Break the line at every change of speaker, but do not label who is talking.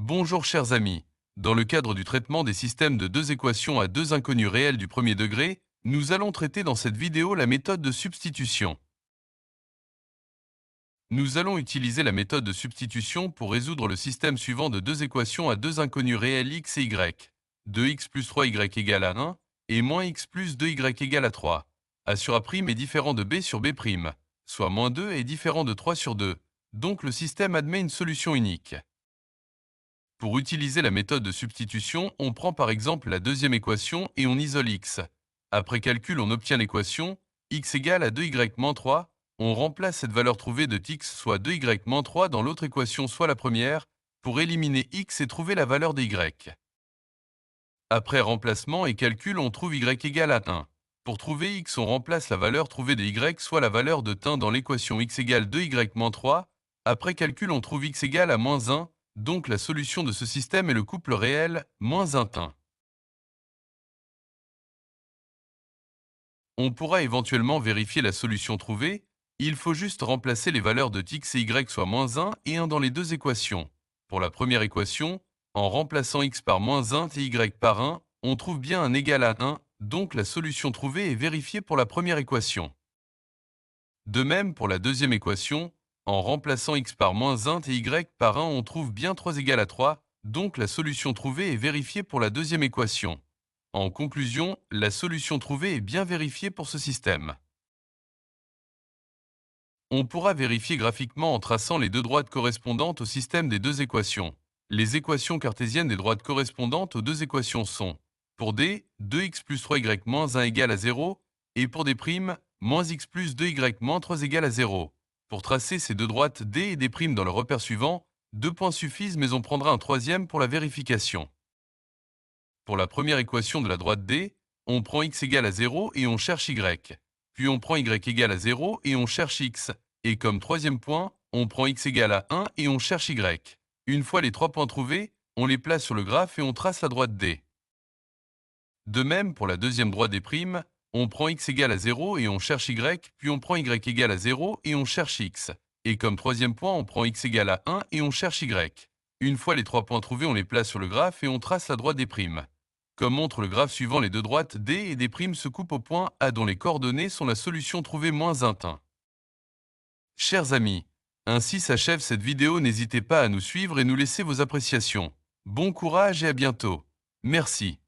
Bonjour chers amis. Dans le cadre du traitement des systèmes de deux équations à deux inconnus réels du premier degré, nous allons traiter dans cette vidéo la méthode de substitution. Nous allons utiliser la méthode de substitution pour résoudre le système suivant de deux équations à deux inconnus réels x et y. 2x plus 3y égale à 1 et moins x plus 2y égale à 3. A sur A' est différent de b sur b', soit moins 2 est différent de 3 sur 2. Donc le système admet une solution unique. Pour utiliser la méthode de substitution, on prend par exemple la deuxième équation et on isole x. Après calcul, on obtient l'équation x égale à 2y moins 3. On remplace cette valeur trouvée de x, soit 2y moins 3, dans l'autre équation, soit la première, pour éliminer x et trouver la valeur de y. Après remplacement et calcul, on trouve y égale à 1. Pour trouver x, on remplace la valeur trouvée de y, soit la valeur de 1, dans l'équation x égale 2y moins 3. Après calcul, on trouve x égale à moins 1. Donc la solution de ce système est le couple réel moins un tin. On pourra éventuellement vérifier la solution trouvée. Il faut juste remplacer les valeurs de x et y, soit moins 1 et 1, dans les deux équations. Pour la première équation, en remplaçant x par moins 1 et y par 1, on trouve bien un égal à 1, donc la solution trouvée est vérifiée pour la première équation. De même, pour la deuxième équation, en remplaçant x par moins 1 et y par 1, on trouve bien 3 égale à 3, donc la solution trouvée est vérifiée pour la deuxième équation. En conclusion, la solution trouvée est bien vérifiée pour ce système. On pourra vérifier graphiquement en traçant les deux droites correspondantes au système des deux équations. Les équations cartésiennes des droites correspondantes aux deux équations sont, pour D, 2x plus 3y moins 1 égale à 0, et pour D', moins x plus 2y moins 3 égale à 0. Pour tracer ces deux droites D et D' dans le repère suivant, deux points suffisent, mais on prendra un troisième pour la vérification. Pour la première équation de la droite D, on prend x égale à 0 et on cherche y. Puis on prend y égale à 0 et on cherche x. Et comme troisième point, on prend x égale à 1 et on cherche y. Une fois les trois points trouvés, on les place sur le graphe et on trace la droite D. De même, pour la deuxième droite des primes, on prend x égale à 0 et on cherche y, puis on prend y égale à 0 et on cherche x. Et comme troisième point, on prend x égale à 1 et on cherche y. Une fois les trois points trouvés, on les place sur le graphe et on trace la droite des primes. Comme montre le graphe suivant, les deux droites D et D' se coupent au point A dont les coordonnées sont la solution trouvée moins un tin. Chers amis, ainsi s'achève cette vidéo, n'hésitez pas à nous suivre et nous laisser vos appréciations. Bon courage et à bientôt. Merci.